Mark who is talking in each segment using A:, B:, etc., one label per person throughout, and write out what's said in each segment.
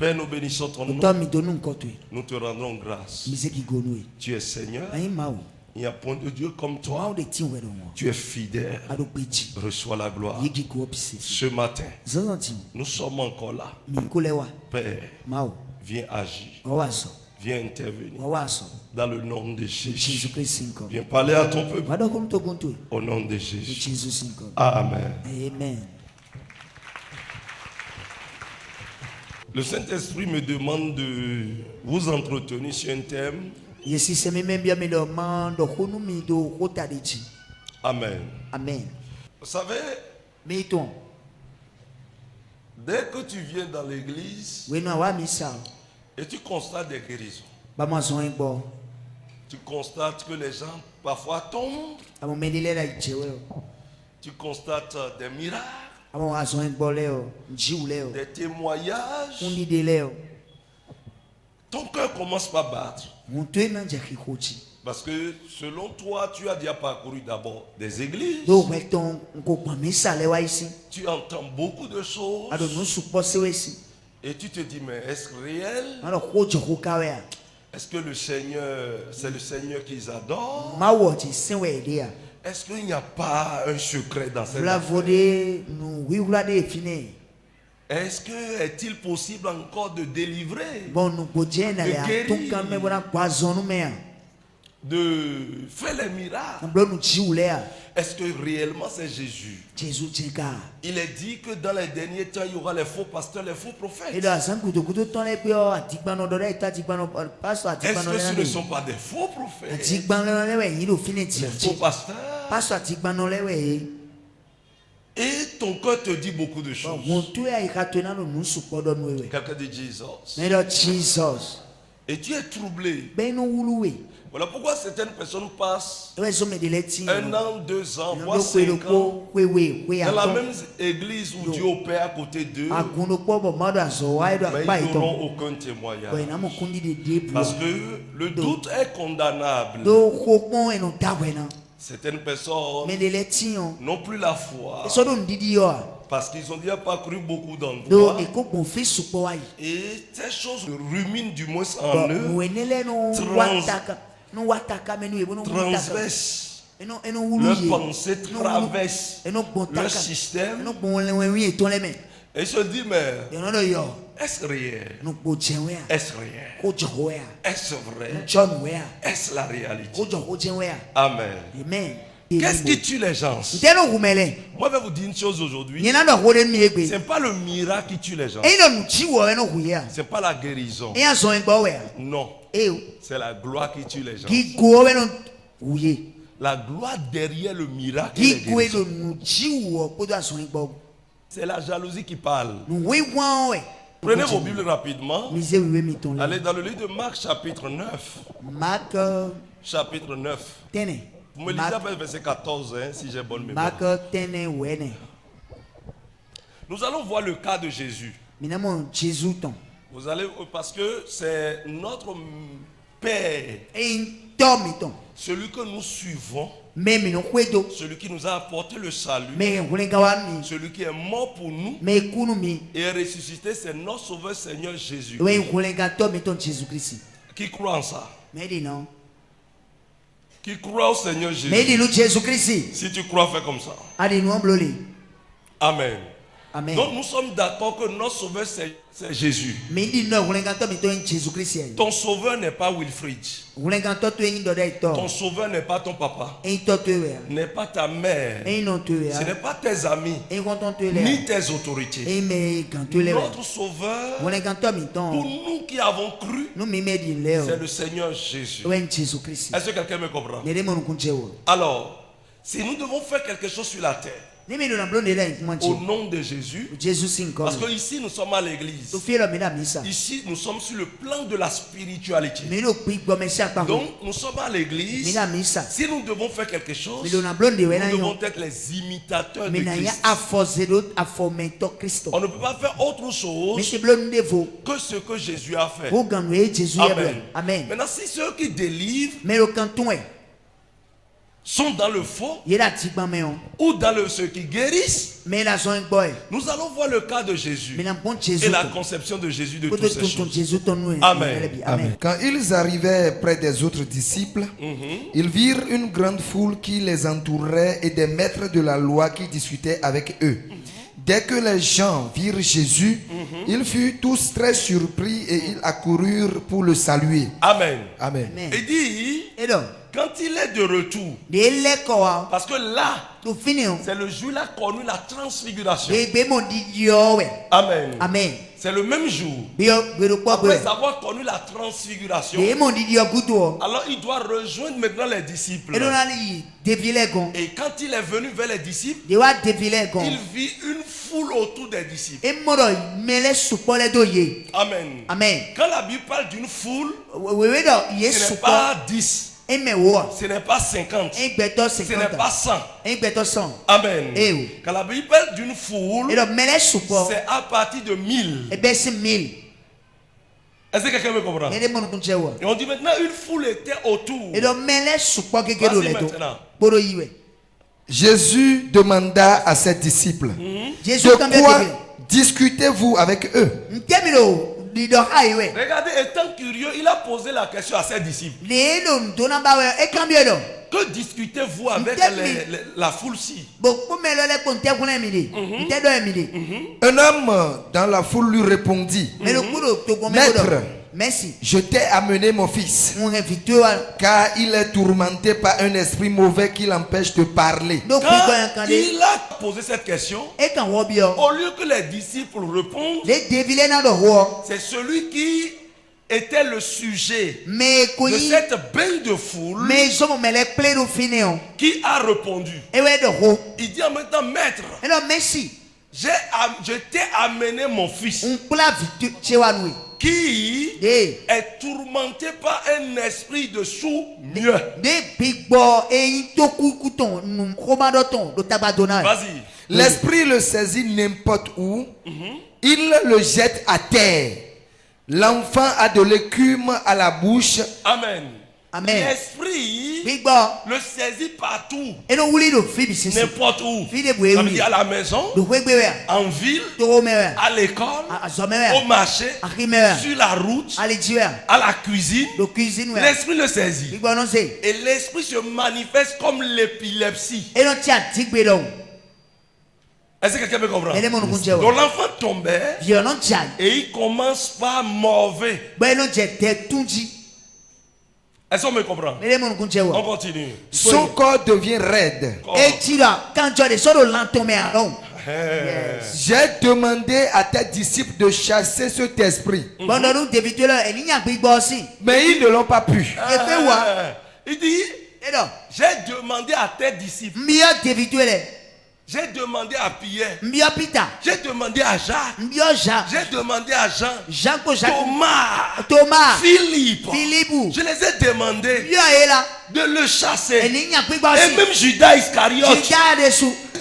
A: Père, nous bénissons ton nom. Nous te rendons grâce. Tu es Seigneur. Il n'y a point de Dieu comme toi. Tu es fidèle. Reçois la gloire. Ce matin, nous sommes encore là. Père, viens agir. Viens intervenir. Dans le nom de Jésus. Viens parler à ton peuple. Au nom de Jésus. Amen.
B: Amen.
A: Le Saint-Esprit me demande de vous entretenir sur un thème. Amen.
B: Amen.
A: Vous savez, dès que tu viens dans l'église et tu constates des guérisons, tu constates que les gens parfois tombent, tu constates des miracles, des témoignages, ton cœur commence par battre. Parce que selon toi, tu as déjà parcouru d'abord des églises. Tu entends beaucoup de choses. Et tu te dis, mais est-ce réel? Est-ce que le Seigneur, c'est le Seigneur qu'ils adorent? Est-ce qu'il n'y a pas un secret dans cette affaire? Est-il possible encore de délivrer, de guérir, de faire les miracles? Est-ce que réellement c'est Jésus? Il est dit que dans les derniers temps, il y aura les faux pasteurs, les faux prophètes. Est-ce que ce ne sont pas des faux prophètes, des faux pasteurs? Et ton cœur te dit beaucoup de choses. Quelqu'un dit Jesus. Et tu es troublé. Voilà pourquoi certaines personnes passent 1 an, 2 ans, voire 5 ans dans la même église où Dieu opère à côté d'eux, mais ils n'auront aucun témoignage. Parce que le doute est condamnable. Certaines personnes n'ont plus la foi parce qu'ils ont déjà parcouru beaucoup d'endroits et ces choses ruminent du moins en eux, transgressent, leurs pensées traversent leur système et se disent, mais est-ce réel? Est-ce réel? Est-ce vrai? Est-ce la réalité? Amen. Qu'est-ce qui tue les gens? Moi, je vais vous dire une chose aujourd'hui. Ce n'est pas le miracle qui tue les gens. Ce n'est pas la guérison. Non. C'est la gloire qui tue les gens. La gloire derrière le miracle et la guérison. C'est la jalousie qui parle. Prenez vos Bibles rapidement. Allez dans le livre de Marc chapitre 9.
B: Marc
A: chapitre 9. Vous me lisez après verset 14, hein, si j'ai bonne mémoire. Nous allons voir le cas de Jésus. Vous allez, parce que c'est notre Père, celui que nous suivons, celui qui nous a apporté le salut, celui qui est mort pour nous et est ressuscité, c'est notre Sauveur Seigneur Jésus. Qui croit en ça? Qui croit au Seigneur Jésus? Si tu crois, fais comme ça. Amen.
B: Amen.
A: Donc nous sommes d'accord que notre Sauveur c'est Jésus. Ton Sauveur n'est pas Wilfrid. Ton Sauveur n'est pas ton papa. N'est pas ta mère. Ce n'est pas tes amis. Ni tes autorités. Notre Sauveur, pour nous qui avons cru, c'est le Seigneur Jésus. Est-ce que quelqu'un me comprend? Alors, si nous devons faire quelque chose sur la terre, au nom de Jésus, parce que ici nous sommes à l'église, ici nous sommes sur le plan de la spiritualité, donc nous sommes à l'église. Si nous devons faire quelque chose, nous devons être les imitateurs de Christ. On ne peut pas faire autre chose que ce que Jésus a fait. Amen. Maintenant, si ceux qui délivrent sont dans le faux ou dans ceux qui guérissent. Nous allons voir le cas de Jésus et la conception de Jésus de toutes ces choses. Amen.
B: Amen. Quand ils arrivaient près des autres disciples, ils virent une grande foule qui les entourait et des maîtres de la loi qui discutaient avec eux. Dès que les gens virent Jésus, ils furent tous très surpris et ils accoururent pour le saluer.
A: Amen.
B: Amen.
A: Il dit, quand il est de retour, parce que là, c'est le jour où il a connu la transfiguration. Amen.
C: Amen.
A: C'est le même jour. Après avoir connu la transfiguration, alors il doit rejoindre maintenant les disciples. Et quand il est venu vers les disciples, il vit une foule autour des disciples. Amen.
C: Amen.
A: Quand la Bible parle d'une foule, ce n'est pas 10. Ce n'est pas 50. Ce n'est pas 100. Amen. Quand la Bible parle d'une foule, c'est à partir de 1000. Est-ce que quelqu'un me comprend? Et on dit maintenant une foule était autour. Vas-y maintenant.
B: Jésus demanda à ses disciples, de quoi discutez-vous avec eux?
A: Regardez, étant curieux, il a posé la question à ses disciples. Que discutez-vous avec la foule-ci?
B: Un homme dans la foule lui répondit, Maître, je t'ai amené mon fils, car il est tourmenté par un esprit mauvais qui l'empêche de parler.
A: Quand il a posé cette question, au lieu que les disciples répondent, c'est celui qui était le sujet de cette bande de foule qui a répondu. Il dit en même temps, Maître, je t'ai amené mon fils qui est tourmenté par un esprit de sourd-muet. Vas-y.
B: L'esprit le saisit n'importe où, il le jette à terre. L'enfant a de l'écume à la bouche.
A: Amen. L'esprit le saisit partout. N'importe où. Ça veut dire à la maison, en ville, à l'école, au marché, sur la route, à la cuisine. L'esprit le saisit. Et l'esprit se manifeste comme l'épilepsie. Est-ce que quelqu'un me comprend? Donc l'enfant tombait et il commence par mauvais. Est-ce qu'on me comprend? On continue.
B: Son corps devient raide. J'ai demandé à tes disciples de chasser cet esprit, mais ils ne l'ont pas pu.
A: Il dit, j'ai demandé à tes disciples. J'ai demandé à Pierre. J'ai demandé à Jacques. J'ai demandé à Jean. Thomas. Philippe. Je les ai demandé de le chasser. Et même Judas Iscariote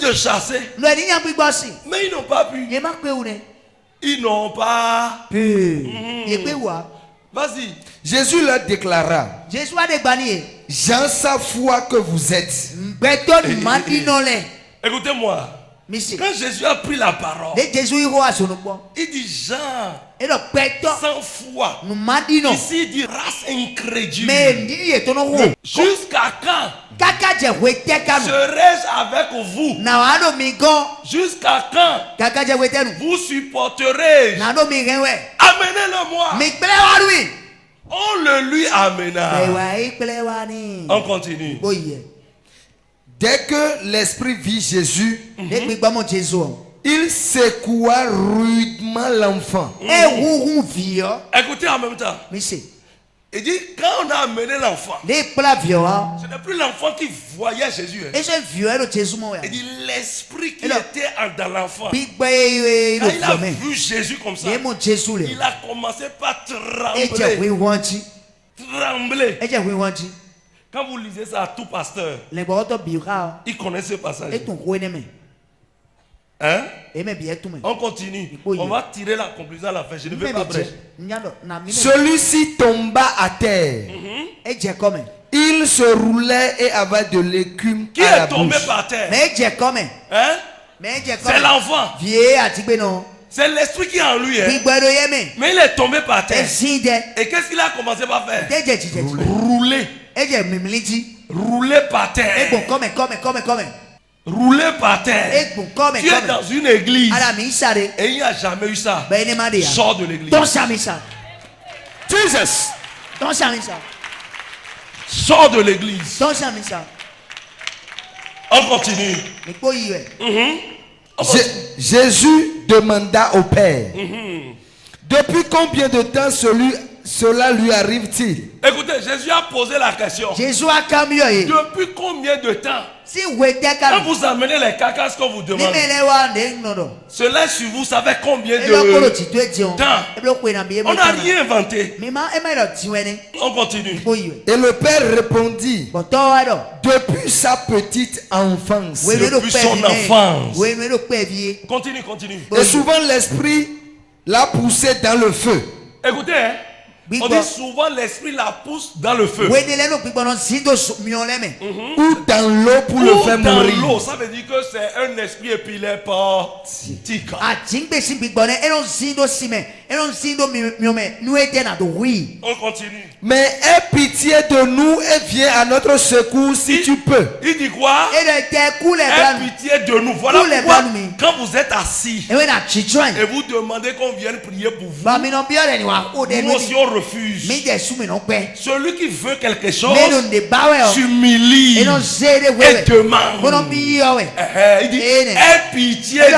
A: de chasser. Mais ils n'ont pas pu. Ils n'ont pas pu. Vas-y.
B: Jésus leur déclara, Jean sa foi que vous êtes.
A: Écoutez-moi. Quand Jésus a pris la parole, il dit Jean, sans foi. Ici, il dit race incrédule. Jusqu'à quand serai-je avec vous? Jusqu'à quand vous supporterez? Amenez-le-moi. On le lui amena. On continue.
B: Dès que l'esprit vit Jésus, il secoua rudement l'enfant.
A: Écoutez en même temps. Il dit, quand on a amené l'enfant, ce n'est plus l'enfant qui voyait Jésus. Il dit, l'esprit qui était dans l'enfant, quand il a vu Jésus comme ça, il a commencé par trembler. Quand vous lisez ça à tout pasteur, il connaît ce passage. Hein? On continue. On va tirer la conclusion à la fin. Je ne vais pas prêcher.
B: Celui-ci tomba à terre Il se roulait et avait de l'écume
A: Qui
B: à la
A: est tombé
B: bouche.
A: par terre?
C: Hein?
A: C'est l'enfant. C'est l'esprit qui est en lui. Hein? Mais il est tombé par terre. Et qu'est-ce qu'il a commencé par faire? Rouler. Rouler par terre. Rouler par terre. Tu es dans une église et il n'y a jamais eu ça. Sors de l'église.
C: Jesus.
A: Sors de l'église. On continue.
B: Jésus demanda au Père, depuis combien de temps cela lui arrive-t-il?
A: Écoutez, Jésus a posé la question. Depuis combien de temps? Quand vous amenez les carcasses qu'on vous demande, cela sur vous, ça fait combien de temps? On n'a rien inventé. On continue.
B: Et le Père répondit, depuis sa petite enfance.
A: Depuis son enfance. Continue.
B: Et souvent l'esprit l'a poussé dans le feu.
A: Écoutez, hein? On dit souvent l'esprit la pousse dans le feu.
B: Ou dans l'eau pour le faire
A: dans
B: mourir.
A: l'eau, ça veut dire que c'est un esprit épileptique. On continue.
B: Mais aie pitié de nous et viens à notre secours si tu peux.
A: Il dit quoi? Aie pitié de nous. Voilà pourquoi quand vous êtes assis et vous demandez qu'on vienne prier pour vous, nous aussi on refuse. Celui qui veut quelque chose s'humilie et demande. Il dit aie pitié de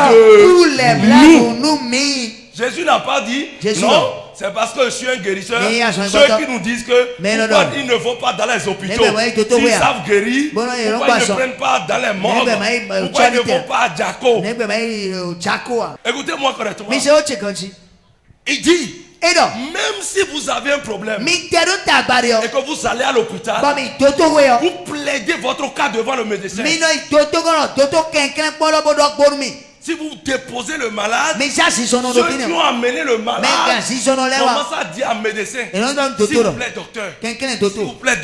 A: nous. Jésus n'a pas dit non. C'est parce que je suis un guérisseur. Ceux qui nous disent que pourquoi il ne faut pas dans les hôpitaux. S'ils savent guérir, pourquoi ils ne prennent pas dans les morgues? Pourquoi ils ne vont pas à Jaco? Écoutez-moi correctement. Il dit, même si vous avez un problème et que vous allez à l'hôpital, vous plaidez votre cas devant le médecin. Si vous déposez le malade, ceux qui ont amené le malade commencent à dire à médecin, s'il vous plaît docteur, s'il vous plaît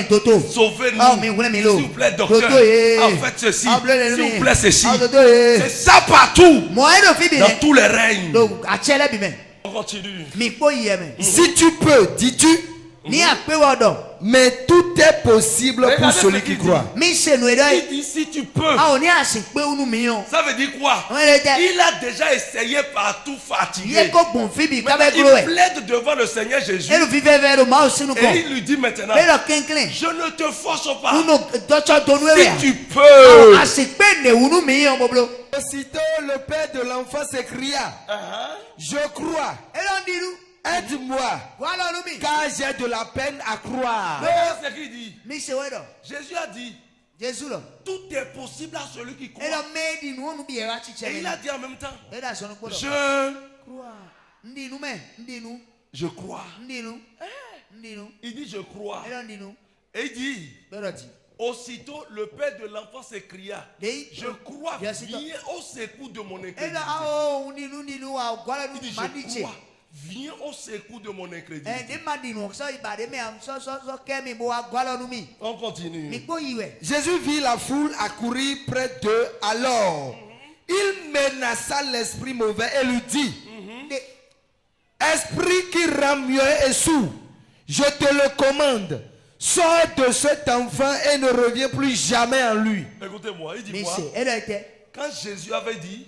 A: docteur, sauvez-nous, s'il vous plaît docteur, faites ceci, s'il vous plaît ceci. C'est ça partout, dans tous les règnes. On continue.
B: Si tu peux, dis-tu. Mais tout est possible pour celui qui croit.
A: Il dit si tu peux. Ça veut dire quoi? Il a déjà essayé partout fatigué. Il plaide devant le Seigneur Jésus. Et il lui dit maintenant, je ne te force pas. Si tu peux.
B: Aussitôt le père de l'enfant s'écria, je crois. Aide-moi, car j'ai de la peine à croire.
A: C'est ce qu'il dit. Jésus a dit, tout est possible à celui qui croit. Et il a dit en même temps, je crois. Il dit je crois. Et il dit, aussitôt le père de l'enfant s'écria, je crois, viens au secours de mon incrédulité. Il dit je crois. Viens au secours de mon incrédulité. On continue.
B: Jésus vit la foule accourir près d'eux. Alors, il menaça l'esprit mauvais et lui dit, esprit qui rend mieux et sourd, je te le commande, sors de cet enfant et ne reviens plus jamais en lui.
A: Écoutez-moi, il dit quoi? Quand Jésus avait dit,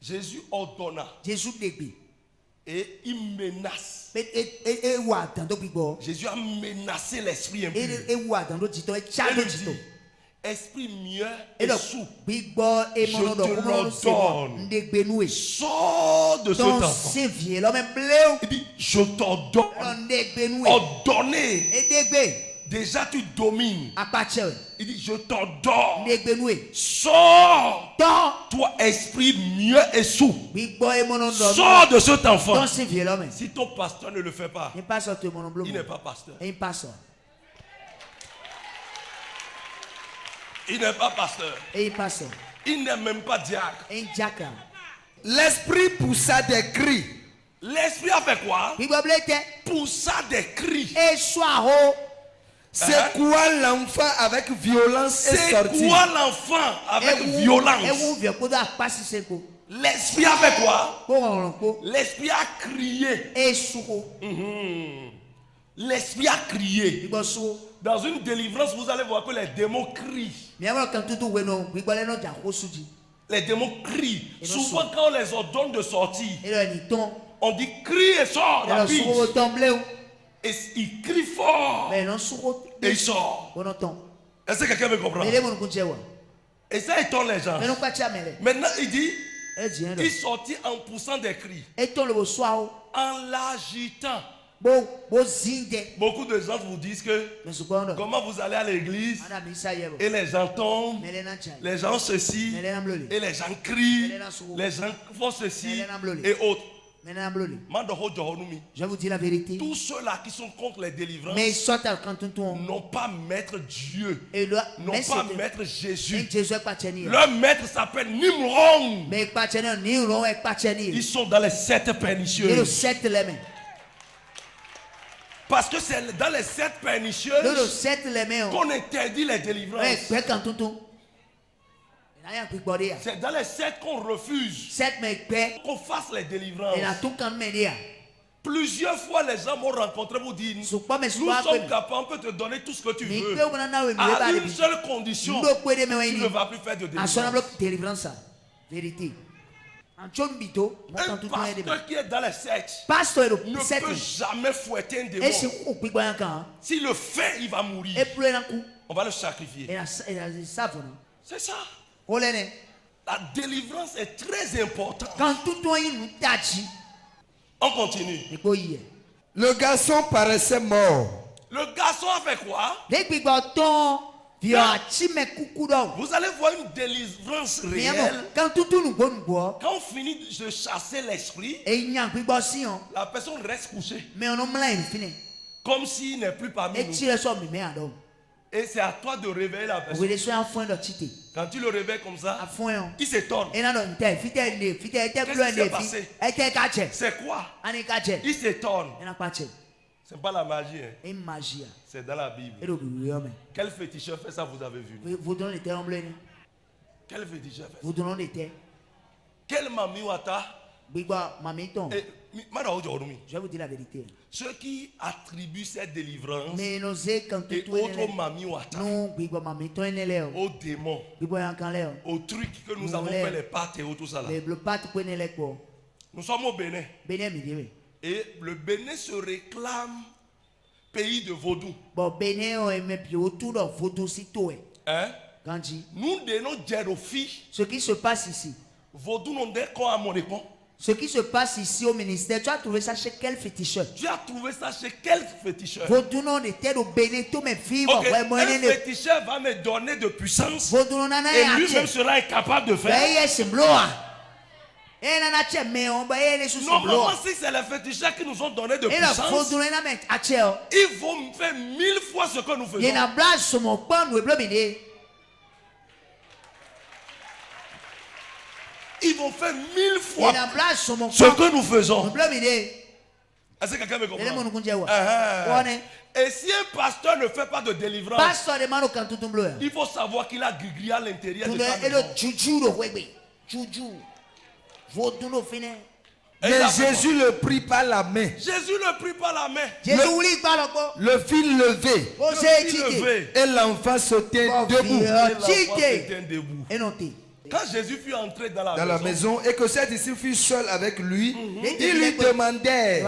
A: Jésus ordonna. Et il menace. Jésus a menacé l'esprit impur. Et lui dit, esprit mieux et sourd, je te l'ordonne. Sors de cet enfant. Il dit, je t'ordonne. Ordonner. Déjà tu domines. Il dit, je t'ordonne. Sors. Toi, esprit mieux et sourd. Sors de cet enfant. Si ton pasteur ne le fait pas, il n'est pas pasteur. Il n'est pas pasteur. Il n'est même pas diacre.
B: L'esprit poussa des cris.
A: L'esprit a fait quoi? Poussa des cris.
B: C'est quoi l'enfant avec violence est sorti?
A: C'est quoi l'enfant avec violence? L'esprit a fait quoi? L'esprit a crié. L'esprit a crié. Dans une délivrance, vous allez voir que les démons crient. Les démons crient. Souvent, quand on les ordonne de sortir, on dit crie et sort rapide. Et il crie fort. Et il sort. Est-ce que quelqu'un me comprend? Et ça étonne les gens. Maintenant, il dit il sortit en poussant des cris, en l'agitant. Beaucoup de gens vous disent que comment vous allez à l'église et les gens tombent, les gens ceci, et les gens crient, les gens font ceci et autres.
C: Je vous dis la vérité.
A: Tous ceux-là qui sont contre les délivrances n'ont pas maître Dieu, n'ont pas maître Jésus. Leur maître s'appelle Nimron. Ils sont dans les 7 pernicieuses. Parce que c'est dans les 7 pernicieuses qu'on interdit les délivrances. C'est dans les 7 qu'on refuse qu'on fasse les délivrances. Plusieurs fois les gens m'ont rencontré pour dire nous sommes capables, on peut te donner tout ce que tu veux à une seule condition: tu ne vas plus faire de délivrance.
C: Vérité.
A: Un pasteur qui est dans les sectes ne peut jamais fouetter un démon. S'il le fait, il va mourir. On va le sacrifier. C'est ça. La délivrance est très importante. On continue.
B: Le garçon paraissait mort.
A: Le garçon a fait quoi? Vous allez voir une délivrance réelle. Quand on finit de chasser l'esprit, la personne reste couchée comme s'il n'est plus parmi nous. Et c'est à toi de réveiller la personne. Quand tu le réveilles comme ça, il s'étonne. Qu'est-ce qui s'est passé? C'est quoi? Il s'étonne. Ce n'est pas la magie. C'est dans la Bible. Quel féticheur fait ça, vous avez vu? Quel féticheur fait ça? Quel mamiwata?
C: Je vous dis la vérité.
A: Ceux qui attribuent cette délivrance et autres mamiwata aux démons, aux trucs que nous avons fait, les pâtes et tout ça là. Nous sommes au Bénin. Et le Bénin se réclame pays de vaudou. Hein? Nous donnons Djerofi.
C: Ce qui se passe ici.
A: Vaudou n'ont quoi à mon époque.
C: Ce qui se passe ici au ministère, tu as trouvé ça chez quel féticheur?
A: Tu as trouvé ça chez quel féticheur?
C: Okay.
A: Un féticheur va me donner de puissance et lui-même sera incapable de faire. Normalement, si c'est les féticheurs qui nous ont donné de puissance, ils vont faire 1000 fois ce que nous faisons. Ils vont faire 1000 fois ce que nous faisons. Est-ce que quelqu'un me comprend? Et si un pasteur ne fait pas de délivrance, il faut savoir qu'il a grillé à l'intérieur de sa maison.
B: Mais Jésus le prit par la main.
A: Jésus le prit par la main.
B: Le fit lever. Et l'enfant se tient debout.
A: Quand Jésus fut entré dans la
B: maison et que ses disciples furent seuls avec lui, ils lui demandèrent: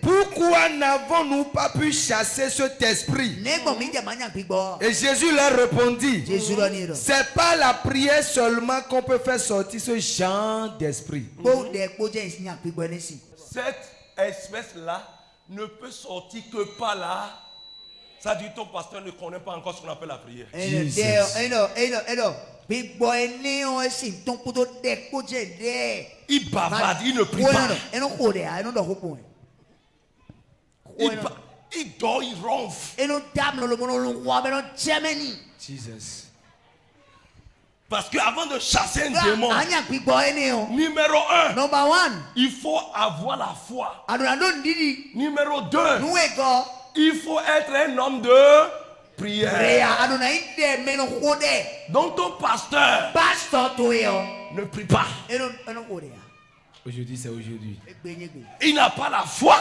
B: pourquoi n'avons-nous pas pu chasser cet esprit? Et Jésus leur répondit: c'est pas la prière seulement qu'on peut faire sortir ce genre d'esprit.
A: Cette espèce-là ne peut sortir que par là. Ça dit ton pasteur ne connaît pas encore ce qu'on appelle la prière. Il bavarde, il ne prie pas. Il dort, il ronfle.
B: Jesus.
A: Parce qu'avant de chasser un démon, numéro 1, il faut avoir la foi. Numéro 2, il faut être un homme de prière. Donc ton pasteur ne prie pas.
B: Aujourd'hui, c'est aujourd'hui.
A: Il n'a pas la foi.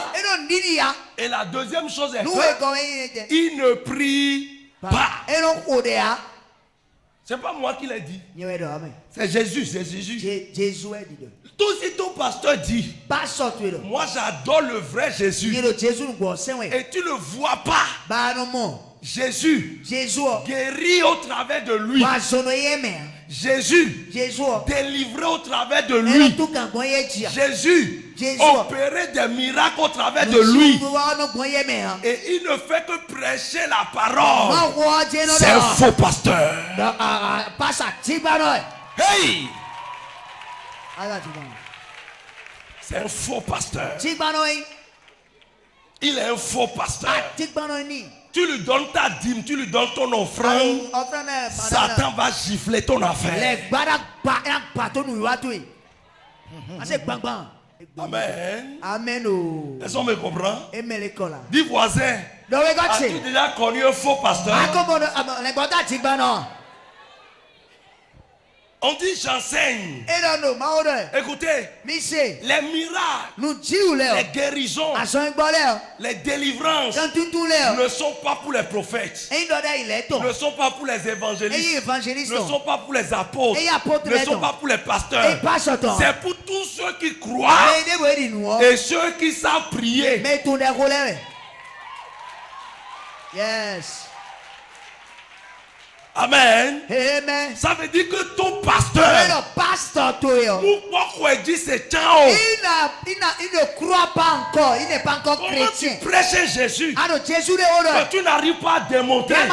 A: Et la deuxième chose est qu'il ne prie pas. C'est pas moi qui l'ai dit. C'est Jésus, c'est Jésus. Tout si ton pasteur dit, moi j'adore le vrai Jésus, et tu ne vois pas, Jésus guérit au travers de lui. Jésus délivré au travers de lui. Jésus opéré des miracles au travers de lui. Et il ne fait que prêcher la parole. C'est un faux pasteur. Hey! C'est un faux pasteur. Il est un faux pasteur. Tu lui donnes ta dîme, tu lui donnes ton offrande. Satan va gifler ton affaire. Amen.
C: Amen.
A: Est-ce qu'on me comprend? Dis voisin, as-tu déjà connu un faux pasteur? On dit j'enseigne. Écoutez, les miracles, les guérisons, les délivrances ne sont pas pour les prophètes, ne sont pas pour les évangélistes, ne sont pas pour les apôtres, ne sont pas pour les pasteurs. C'est pour tous ceux qui croient et ceux qui savent prier.
C: Yes.
A: Amen.
C: Amen.
A: Ça veut dire que ton pasteur, pourquoi dit c'est ciao?
C: Il ne croit pas encore. Il n'est pas encore chrétien.
A: Tu prêches Jésus, que tu n'arrives pas à démontrer, tu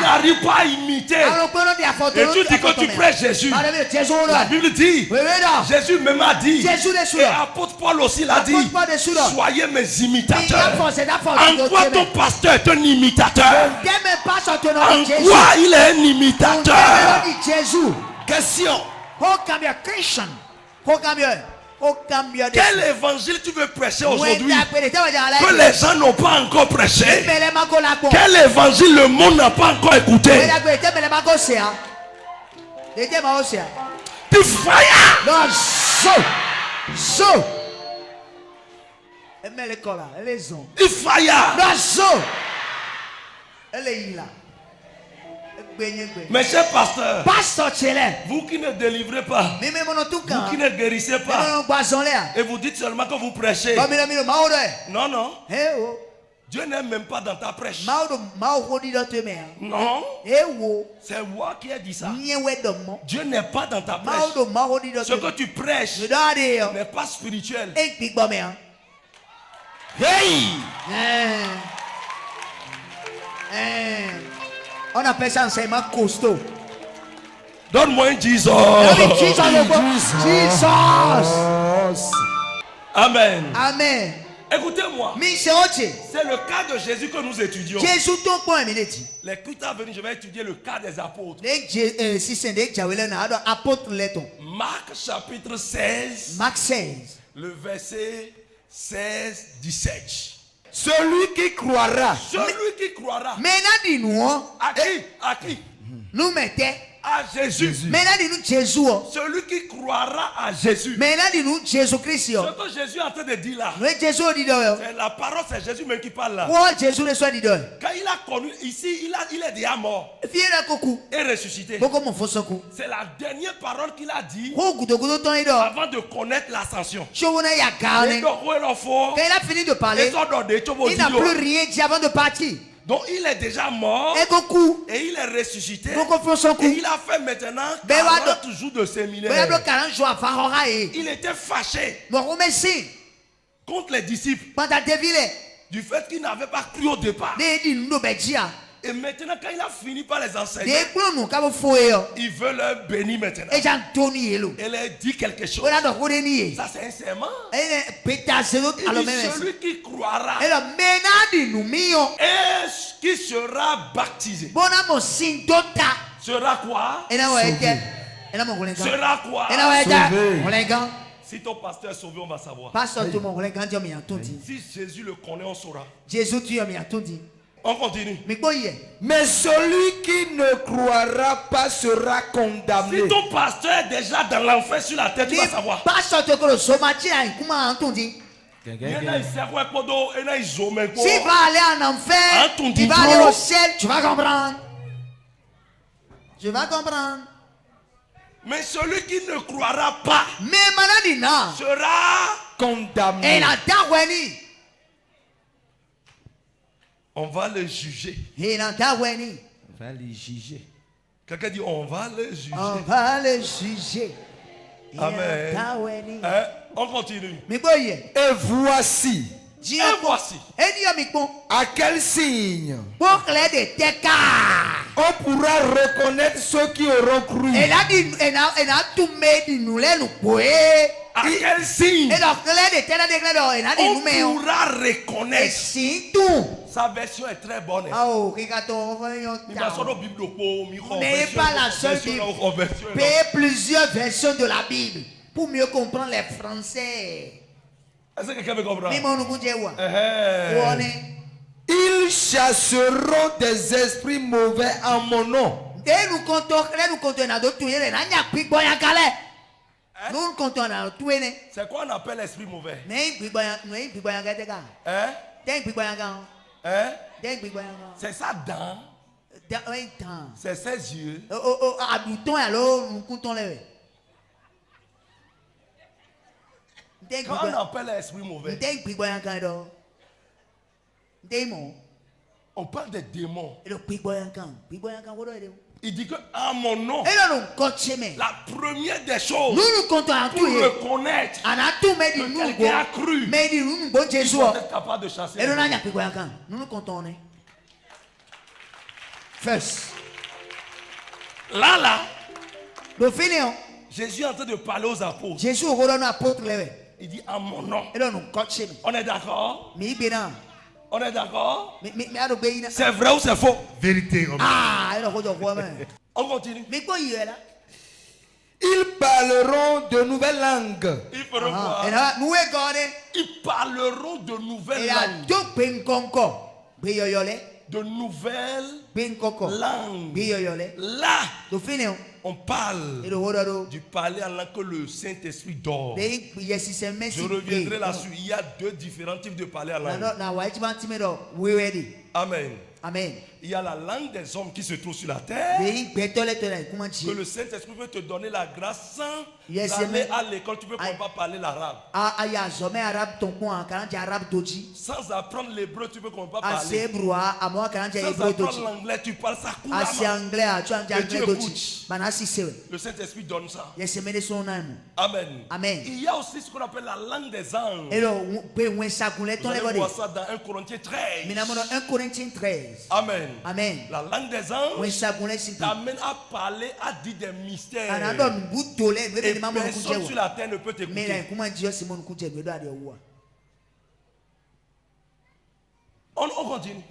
A: n'arrives pas à imiter, et tu dis que tu prêches Jésus. La Bible dit, Jésus même a dit, et apôtre Paul aussi l'a dit, soyez mes imitateurs. En quoi ton pasteur est un imitateur? En quoi il est un imitateur? Question. Quel évangile tu veux prêcher aujourd'hui que les gens n'ont pas encore prêché? Quel évangile le monde n'a pas encore écouté? Du fire. Du fire. Mes chers pasteurs, vous qui ne délivrez pas, vous qui ne guérissez pas, et vous dites seulement que vous prêchez. Non, non. Dieu n'est même pas dans ta prêche. Non. C'est moi qui ai dit ça. Dieu n'est pas dans ta prêche. Ce que tu prêches n'est pas spirituel. Hey!
C: On appelle ça enseignement costaud.
A: Donne-moi un Jesus.
C: Jesus.
A: Amen.
C: Amen.
A: Écoutez-moi. C'est le cas de Jésus que nous étudions. Les cuites à venir, je vais étudier le cas des apôtres. Marc chapitre 16.
C: Marc 16.
A: Le verset 16-17.
B: Celui qui croira.
A: Celui qui croira. À qui? À qui?
C: Nous mettons
A: à Jésus. Celui qui croira à Jésus. Ce que Jésus est en train de dire là, c'est la parole, c'est Jésus même qui parle là. Quand il a connu ici, il est déjà mort et ressuscité. C'est la dernière parole qu'il a dit avant de connaître l'ascension.
C: Quand il a fini de parler, il n'a plus rien dit avant de partir.
A: Donc il est déjà mort et il est ressuscité. Et il a fait maintenant 40 jours de séminaire. Il était fâché contre les disciples du fait qu'ils n'avaient pas cru au départ. Et maintenant quand il a fini par les enseigner, il veut leur bénir maintenant. Et leur dit quelque chose. Ça c'est un serment. Il dit celui qui croira et qui sera baptisé sera quoi? Sera quoi? Si ton pasteur est sauvé, on va savoir. Si Jésus le connaît, on saura. On continue.
B: Mais celui qui ne croira pas sera condamné.
A: Si ton pasteur est déjà dans l'enfer sur la terre, tu vas savoir.
C: S'il va aller en enfer, il va aller au ciel, tu vas comprendre. Tu vas comprendre.
A: Mais celui qui ne croira pas sera
B: condamné.
A: On va le juger.
C: On
B: va le juger.
A: Quelqu'un dit on va le juger.
C: On va le juger.
A: Amen. On continue.
B: Et voici. À quel signe on pourra reconnaître ceux qui auront cru?
A: À quel signe on pourra reconnaître? Sa version est très bonne.
C: N'ayez pas la seule Bible. Payez plusieurs versions de la Bible pour mieux comprendre les Français.
A: Est-ce que quelqu'un me comprend?
B: Ils chasseront des esprits mauvais en mon nom.
A: C'est quoi on appelle l'esprit mauvais? C'est ça dent. C'est ses yeux. Quand on appelle l'esprit mauvais, on parle des démons. Il dit que à mon nom, la première des choses pour reconnaître que quelqu'un a cru, il doit être capable de chasser.
C: First.
A: Là, Jésus est en train de parler aux apôtres. Il dit à mon nom. On est d'accord? On est d'accord? C'est vrai ou c'est faux?
B: Vérité.
A: On continue.
B: Ils parleront de nouvelles langues.
A: Ils parleront de nouvelles langues. De nouvelles langues. Là, on parle du parler en langue que le Saint-Esprit dort. Je reviendrai là-dessus. Il y a deux différents types de parler en langue. Amen.
C: Amen.
A: Il y a la langue des hommes qui se trouve sur la terre. Que le Saint-Esprit veut te donner la grâce sans aller à l'école. Tu ne peux pas parler l'arabe. Sans apprendre l'hébreu, tu ne peux pas parler. Sans apprendre l'anglais, tu parles ça couramment. Et tu écoutes. Le Saint-Esprit donne ça. Amen.
C: Amen.
A: Il y a aussi ce qu'on appelle la langue des anges. Vous allez voir ça dans 1 Corinthiens 13. Amen.
C: Amen.
A: La langue des anges t'amène à parler, à dire des mystères. Et personne sur la terre ne peut t'écouter. On continue.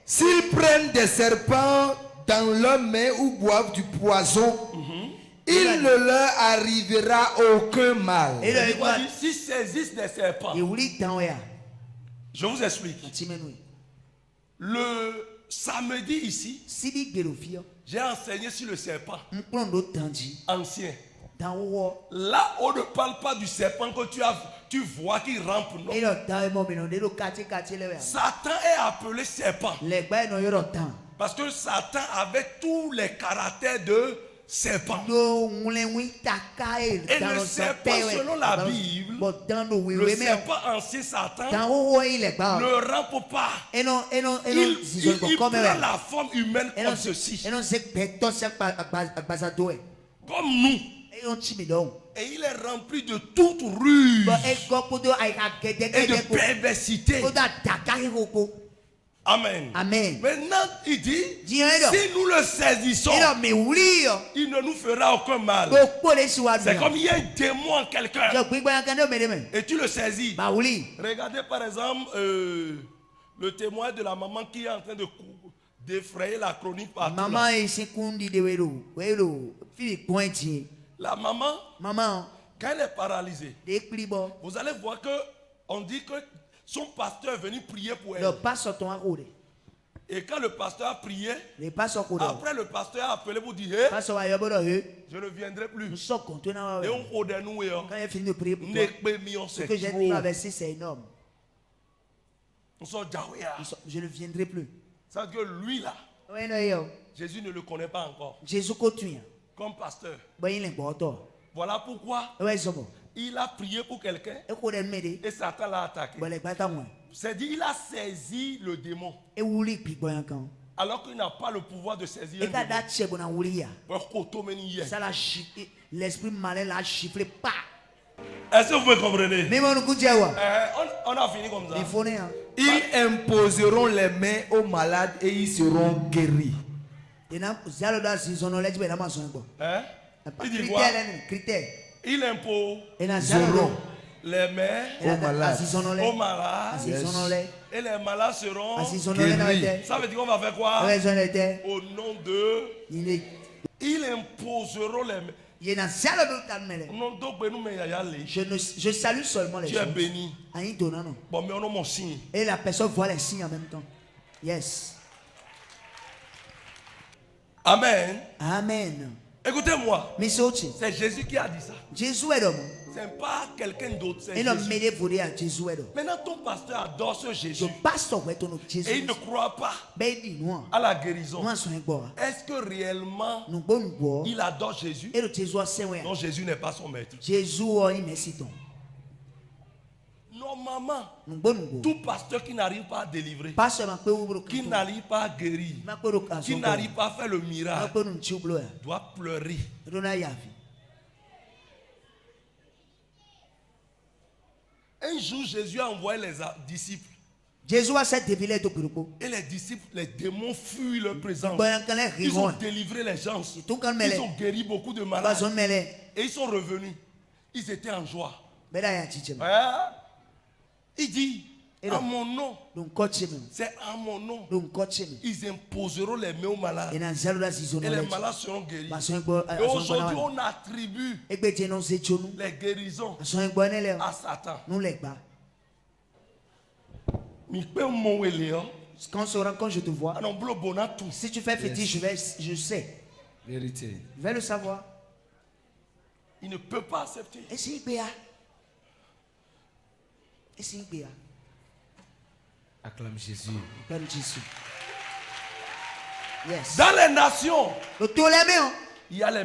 B: S'ils prennent des serpents dans leurs mains ou boivent du poison, il ne leur arrivera aucun mal.
A: S'ils saisissent des serpents, je vous explique. Le samedi ici, j'ai enseigné sur le serpent ancien. Là, on ne parle pas du serpent que tu vois qui rampe. Non. Satan est appelé serpent. Parce que Satan avait tous les caractères de serpent. Et le serpent, selon la Bible, le serpent ancien Satan ne rampe pas. Il prend la forme humaine comme ceci. Comme nous. Et il est rempli de toute ruse et de perversité. Amen.
C: Amen.
A: Maintenant, il dit, si nous le saisissons, il ne nous fera aucun mal. C'est comme il y a un démon en quelqu'un. Et tu le saisis. Regardez par exemple le témoin de la maman qui est en train d'effrayer la chronique partout. La maman, quand elle est paralysée, vous allez voir que on dit que son pasteur est venu prier pour elle.
C: Le pasteur ton arrêté.
A: Et quand le pasteur a prié,
C: après
A: le pasteur a appelé pour dire, hey, je ne viendrai plus. Et on connaît nous.
C: Quand il a fini de prier pour toi, ce que j'ai traversé, c'est énorme. Je ne viendrai plus.
A: Ça veut dire que lui là, Jésus ne le connaît pas encore.
C: Jésus continue.
A: Comme pasteur. Voilà pourquoi il a prié pour quelqu'un et Satan l'a attaqué. C'est dit il a saisi le démon. Alors qu'il n'a pas le pouvoir de saisir le démon.
C: L'esprit malin l'a chifflé.
A: Est-ce que vous me comprenez? On a fini comme ça.
B: Ils imposeront les mains aux malades et ils seront guéris.
A: Il dit quoi? Il imposeront les mains aux malades et les malades seront guéris. Ça veut dire qu'on va faire quoi? Au nom de... Ils imposeront les mains.
C: Je salue seulement les
A: gens. Tu es béni. Bon, mais on a mon signe.
C: Et la personne voit les signes en même temps. Yes.
A: Amen.
C: Amen.
A: Écoutez-moi. C'est Jésus qui a dit ça.
C: Jésus est l'homme.
A: Ce n'est pas quelqu'un d'autre. C'est
C: Jésus.
A: Maintenant, ton pasteur adore ce Jésus. Et il ne croit pas à la guérison. Est-ce que réellement il adore Jésus? Non, Jésus n'est pas son maître. Normalement, tout pasteur qui n'arrive pas à délivrer, qui n'arrive pas à guérir, qui n'arrive pas à faire le miracle, doit pleurer. Un jour, Jésus a envoyé les disciples. Et les disciples, les démons fuient leur présence. Ils ont délivré les gens. Ils ont guéri beaucoup de malades. Et ils sont revenus. Ils étaient en joie. Il dit, à mon nom, c'est à mon nom, ils imposeront les mains aux malades. Et les malades seront guéris. Et aujourd'hui, on attribue les guérisons à Satan.
C: Quand je te vois, si tu fais fétiche, je sais.
B: Vérité.
C: Je vais le savoir.
A: Il ne peut pas accepter.
C: Et si il
B: acclame Jésus.
C: Acclame Jésus. Yes.
A: Dans les nations,
C: il
A: y a les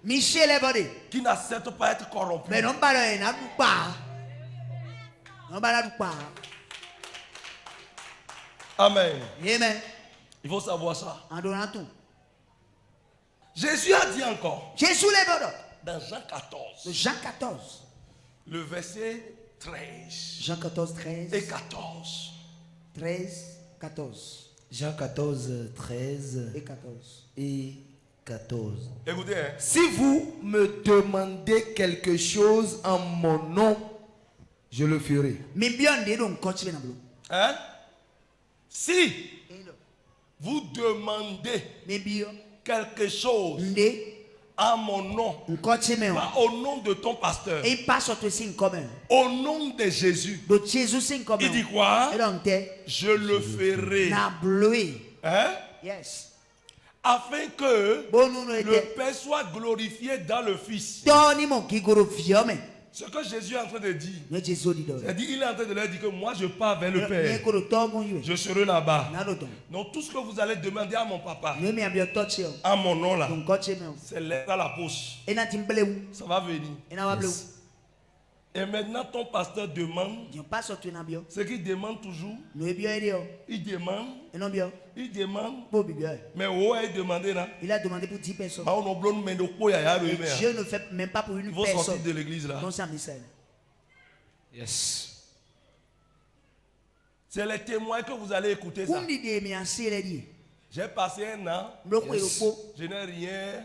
A: Michel qui n'acceptent pas être corrompus.
C: Mais non,
A: Amen.
C: Amen.
A: Il faut savoir ça. Jésus a dit encore. Dans Jean 14.
C: Jean 14.
A: Le verset 13.
C: Jean 14, 13.
A: Et 14.
C: 13, 14.
B: Jean 14, 13.
C: Et 14.
B: Et 14.
A: Écoutez. Hein.
B: Si vous me demandez quelque chose en mon nom, je le ferai.
A: Hein? Si vous demandez quelque chose à mon nom, pas au nom de ton pasteur, au nom de Jésus, il dit quoi? Je le ferai. Hein?
C: Yes.
A: Afin que le Père soit glorifié dans le Fils. Ce que Jésus est en train de dire, il est en train de leur dire que moi je pars vers le Père. Je serai là-bas. Donc tout ce que vous allez demander à mon papa, à mon nom là, c'est l'air à la poche. Ça va venir. Yes. Et maintenant ton pasteur demande, ce qu'il demande toujours, il demande, mais où est demandé là?
C: Il a demandé pour 10 personnes.
A: Dieu
C: ne fait même pas pour une
A: personne. Il faut sortir de l'église là.
B: Yes.
A: C'est les témoins que vous allez écouter ça. J'ai passé un an, yes. Je n'ai rien,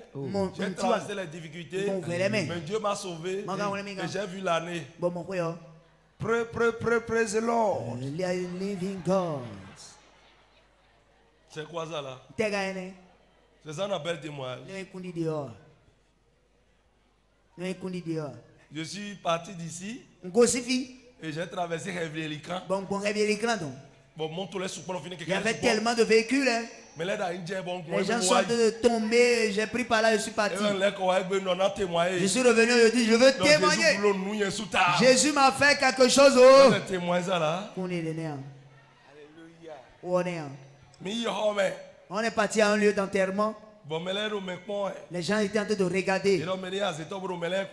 A: j'ai traversé les difficultés, mais Dieu m'a sauvé et j'ai vu l'année.
B: Praise the Lord.
C: Living God.
A: C'est quoi ça là? C'est ça qu'on appelle témoignage. Je suis parti d'ici Et j'ai traversé Réveil-Écran.
C: Bon, Réveil-Écran donc.
A: Bon, monte les soupons,
C: il y avait tellement de véhicules. Hein. Les gens sont en train de tomber. J'ai pris par là, je suis parti. Je suis revenu, je dis, je veux témoigner. Jésus m'a fait quelque chose. Oh. On est les néants. On est parti à un lieu d'enterrement. Les gens étaient en train de regarder.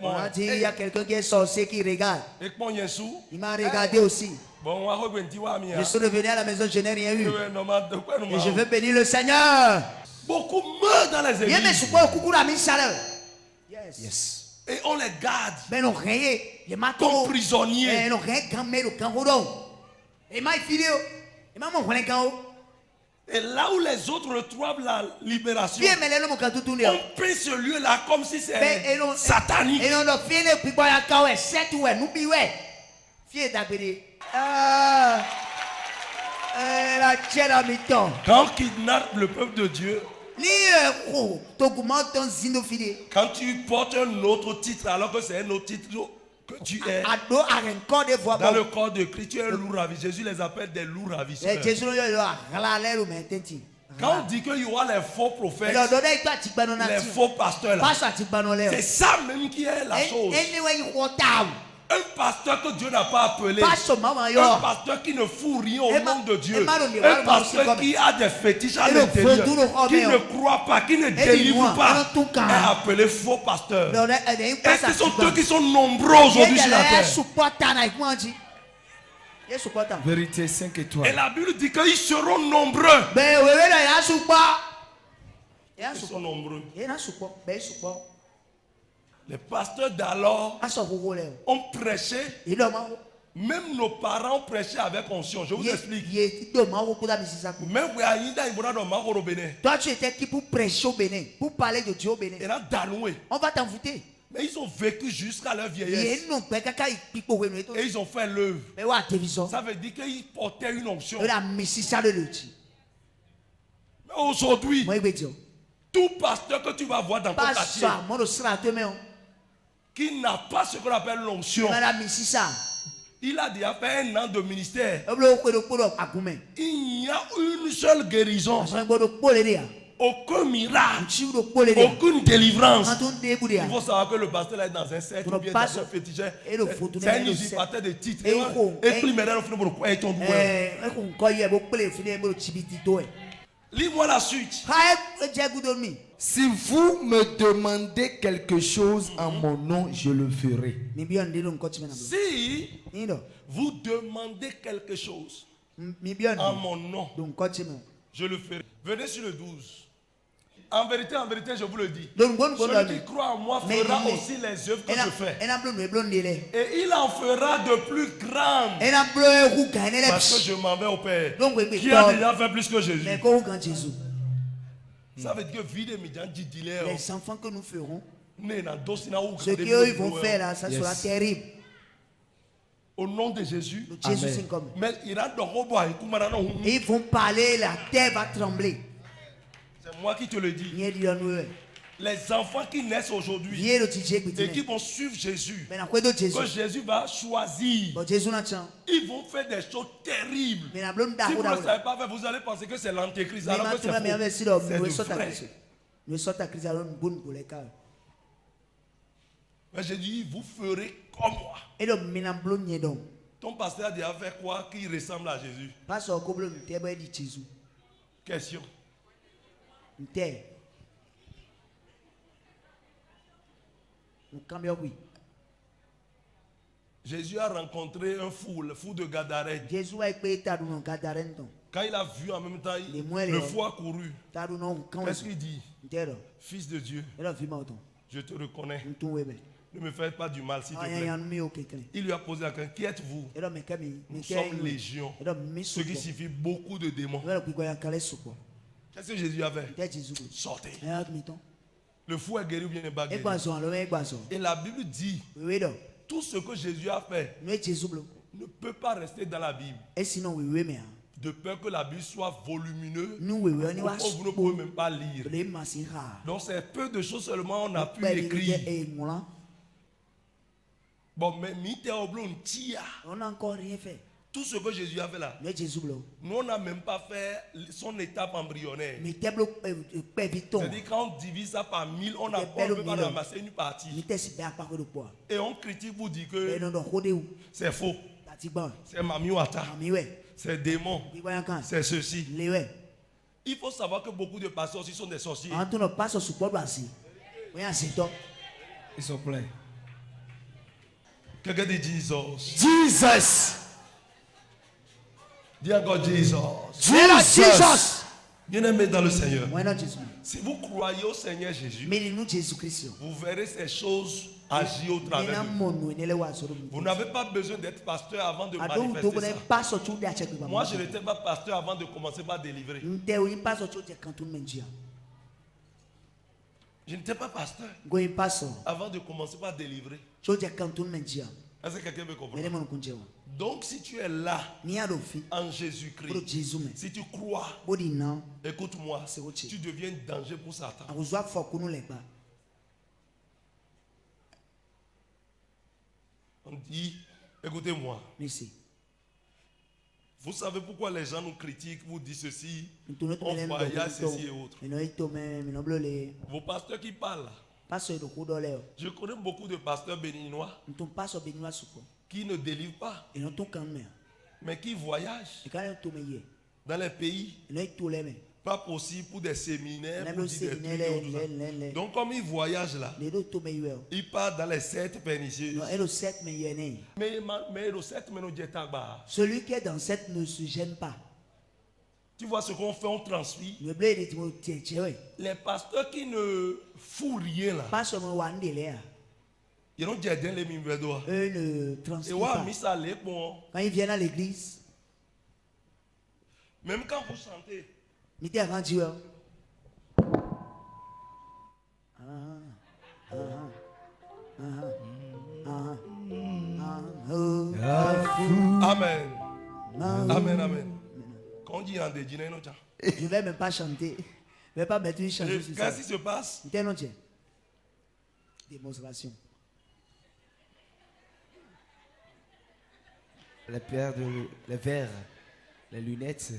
C: On a dit, il y a quelqu'un qui est sorcier qui regarde. Il m'a regardé aussi. Je suis revenu à la maison, je n'ai rien eu. Et je veux bénir le Seigneur.
A: Beaucoup meurent dans les églises.
C: Yes.
A: Et on les garde
C: comme
A: prisonniers. Et là où les autres retrouvent la libération, on peint ce lieu-là comme si c'était satanique. Quand on kidnappe le peuple de Dieu, quand tu portes un autre titre alors que c'est un autre titre que tu es dans le corps de Christ, tu es un loup ravisseur. Jésus les appelle des loups ravisseurs. Quand on dit qu'il y aura les faux prophètes, les faux pasteurs là, c'est ça même qui est la chose. Un pasteur que Dieu n'a pas appelé, un pasteur qui ne fout rien au nom de Dieu, un pasteur qui a des fétiches à l'intérieur, qui ne croit pas, qui ne délivre pas, est appelé faux pasteur. Et ce sont ceux qui sont nombreux aujourd'hui sur la terre.
B: Vérité 5 étoiles.
A: Et la Bible dit qu'ils seront nombreux. Ils sont nombreux. Les pasteurs d'alors ont prêché. Même nos parents ont prêché avec conscience. Je vous explique.
C: Toi, tu étais qui pour prêcher au Bénin, pour parler de Dieu au Bénin. On va t'envoûter.
A: Mais ils ont vécu jusqu'à leur vieillesse. Et ils ont fait l'œuvre. Ça veut dire qu'ils portaient une onction. Mais aujourd'hui, tout pasteur que tu vas voir dans ton quartier, qui n'a pas ce qu'on appelle l'onction, il a déjà fait 1 an de ministère. Il y a une seule guérison. Aucun miracle, aucune délivrance. Il faut savoir que le pasteur est dans un cercle ou bien dans un féticheur. C'est un usurpateur de titres. Et puis maintenant, lis-moi la suite.
B: Si vous me demandez quelque chose en mon nom, je le ferai.
A: Si vous demandez quelque chose en mon nom, je le ferai. Venez sur le 12. En vérité, je vous le dis. Celui qui croit en moi fera aussi les œuvres que je fais. Et il en fera de plus grandes. Parce que je m'en vais au Père. Qui a déjà fait plus que Jésus. Ça veut dire que vie de Midian dit
C: les enfants que nous ferons, ce qu'ils vont faire là, ça sera terrible.
A: Au nom de Jésus. Mais
C: ils vont parler, la terre va trembler.
A: C'est moi qui te le dis. Les enfants qui naissent aujourd'hui et qui vont suivre Jésus, que Jésus va choisir, ils vont faire des choses terribles. Si vous ne le savez pas faire, vous allez penser que c'est l'antéchrist. Alors que c'est vrai. Mais j'ai dit, vous ferez comme moi. Ton pasteur a déjà fait quoi qui ressemble à Jésus? Question. Jésus a rencontré un fou, le fou de Gadarène. Quand il a vu en même temps, le fou a couru. Qu'est-ce qu'il dit? Fils de Dieu, je te reconnais. Ne me faites pas du mal, s'il te plaît. Il lui a posé la question, qui êtes-vous? Nous sommes légion. Ce qui signifie beaucoup de démons. Qu'est-ce que Jésus a fait? Sortez. Le fou est guéri ou bien n'est pas guéri. Et la Bible dit, tout ce que Jésus a fait ne peut pas rester dans la Bible. De peur que la Bible soit volumineuse, vous ne pouvez même pas lire. Donc c'est peu de choses seulement on a pu écrire. Bon, mais
C: on n'a encore rien fait.
A: Tout ce que Jésus a fait là, nous on n'a même pas fait son étape embryonnaire. C'est-à-dire quand on divise ça par 1000, on n'a pas ramassé une partie. Et on critique pour dire que c'est faux. C'est Mamiwata. C'est démon. C'est ceci. Il faut savoir que beaucoup de pasteurs aussi sont des sorciers.
B: Ils sont pleins.
A: Quelqu'un dit Jesus.
B: Jesus.
A: Dis encore Jesus.
C: Jesus.
A: Bien-aimé dans le Seigneur. Si vous croyez au Seigneur Jésus, vous verrez ces choses agir au travers de vous. Vous n'avez pas besoin d'être pasteur avant de manifester ça. Moi, je n'étais pas pasteur avant de commencer par délivrer. Je n'étais pas pasteur avant de commencer par délivrer. Est-ce que quelqu'un me comprend? Donc si tu es là en Jésus-Christ, si tu crois, écoute-moi, tu deviens danger pour Satan. On dit, écoutez-moi. Vous savez pourquoi les gens nous critiquent, vous disent ceci, on voyage ceci et autres. Vos pasteurs qui parlent là. Je connais beaucoup de pasteurs béninois qui ne délivrent pas, mais qui voyagent dans les pays pas possible pour des séminaires, pour des donc comme ils voyagent là, ils partent dans les sectes pernicieuses.
C: Celui qui est dans cette ne se gêne pas.
A: Tu vois ce qu'on fait, on transmet. Les pasteurs qui ne font rien là, ils ont déjà les mêmes doigts.
C: Eux ne transmettent pas. Quand ils viennent à l'église,
A: même quand vous chantez, Amen. Amen, amen. Quand on dit en déjeuner,
C: je ne vais même pas chanter. Je ne vais pas mettre une chanson sur ça.
A: Qu'est-ce qui se passe?
C: Démonstration.
B: Les paires les verres, les lunettes,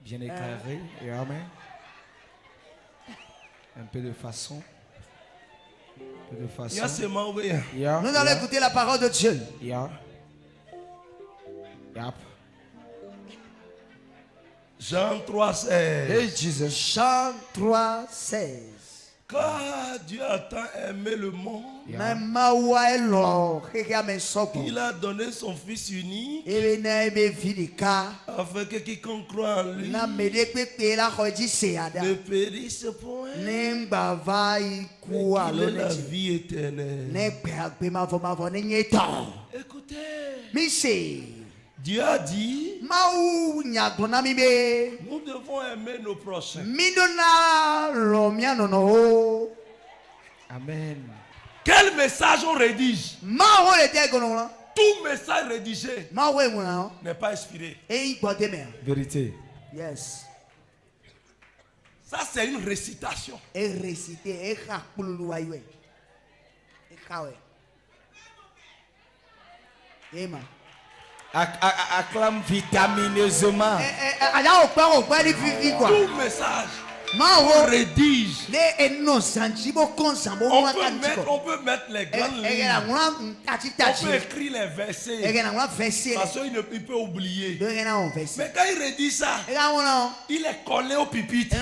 B: bien éclairées. Et amen. Un peu de façon. Un peu de façon.
C: Nous allons écouter la parole de Dieu.
A: Jean 3,16.
B: Hey Jesus.
C: Jean 3,16.
A: Car Dieu a tant aimé le monde,
C: Il
A: a donné son Fils unique, afin que quiconque croit en lui ne périsse point, mais qu'il ait la vie éternelle. Écoutez, Dieu a dit, nous devons aimer nos prochains.
B: Amen.
A: Quel message on rédige? Tout message rédigé n'est pas inspiré.
B: Vérité.
C: Yes.
A: Ça, c'est une récitation.
B: Acclame vitamineusement.
A: Tout message on rédige. On peut mettre les grandes lignes. On peut écrire les versets. Parce qu'il peut oublier. Mais quand il rédige ça, il est collé au pupitre.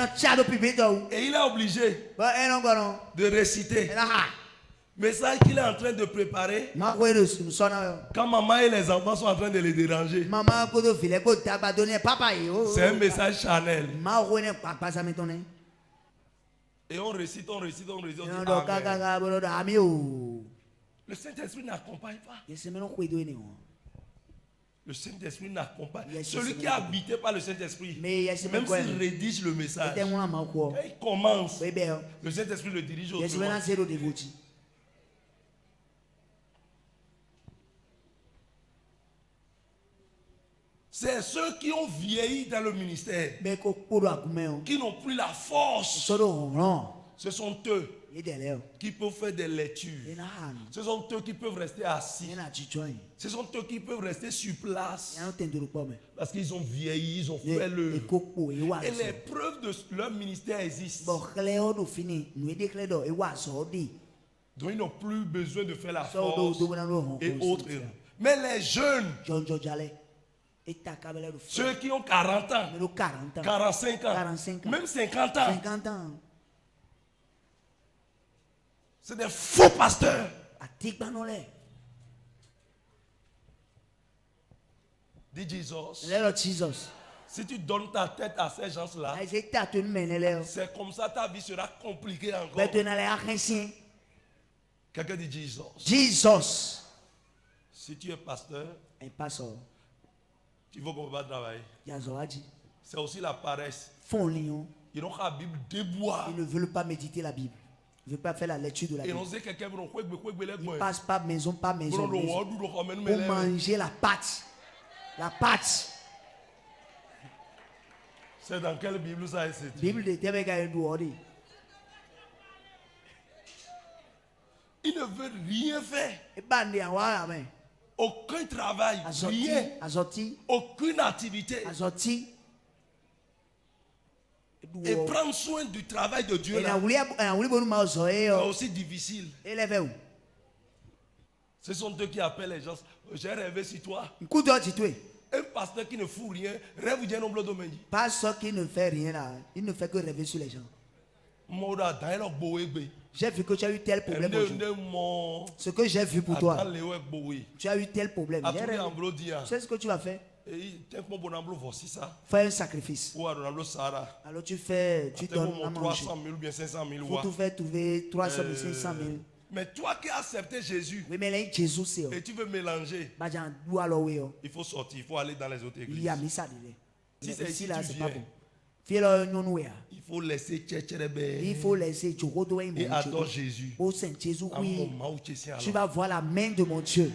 A: Et il est obligé de réciter. Message qu'il est en train de préparer. Quand maman et les enfants sont en train de les déranger. C'est un message charnel. Et on récite, on récite, on récite. Le Saint-Esprit n'accompagne pas. Le Saint-Esprit n'accompagne pas. Celui qui est habité par le Saint-Esprit, même s'il rédige le message, quand il commence, le Saint-Esprit le dirige autrement. C'est ceux qui ont vieilli dans le ministère, qui n'ont plus la force Ce sont eux qui peuvent faire des lectures. Ce sont eux qui peuvent rester assis. Ce sont eux qui peuvent rester sur place. Parce qu'ils ont vieilli, ils ont fait le... Et les preuves de leur ministère existent. Donc ils n'ont plus besoin de faire la force et autres. Mais les jeunes, ceux qui ont 40 ans, 45 ans, même 50 ans, c'est des faux pasteurs. Dit Jesus. Si tu donnes ta tête à ces gens-là, c'est comme ça ta vie sera compliquée encore. Quelqu'un dit Jesus. Si tu es pasteur, tu veux qu'on ne va pas travailler. C'est aussi la paresse. Ils n'ont pas la Bible déboire.
C: Ils ne veulent pas méditer la Bible. Ils ne veulent pas faire la lecture de la Bible. Ils ne passent pas maison par maison pour manger la pâte. La pâte.
A: C'est dans quelle Bible ça est?
C: Bible de Tébégaïdouori.
A: Ils ne veulent rien faire. Aucun travail, rien. Aucune activité. Et prendre soin du travail de Dieu là, c'est aussi difficile. Ce sont eux qui appellent les gens. J'ai rêvé sur toi. Un pasteur qui ne fout rien, rêve d'un nombre de domaines.
C: Pasteur qui ne fait rien là, il ne fait que rêver sur les gens. J'ai vu que tu as eu tel problème aujourd'hui. Ce que j'ai vu pour toi, tu as eu tel problème. C'est ce que tu vas faire. Fais un sacrifice. Alors tu donnes à manger.
A: 300 000 ou bien 500 000.
C: Faut tout faire trouver 300 000, 500 000.
A: Mais toi qui as accepté Jésus,
C: oui, mais Jésus,
A: et tu veux mélanger, il faut sortir, il faut aller dans les autres églises. Si c'est ici, là, c'est pas bon. Il faut laisser et adore Jésus.
C: Tu vas voir la main de mon Dieu.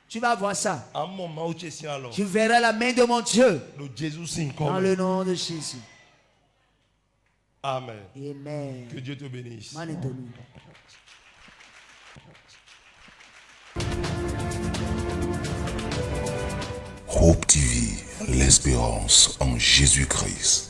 C: Tu vas voir ça. Tu verras la main de mon Dieu. Dans le nom de Jésus.
A: Amen.
C: Amen.
A: Que Dieu te bénisse.
D: Hope TV, l'espérance en Jésus-Christ.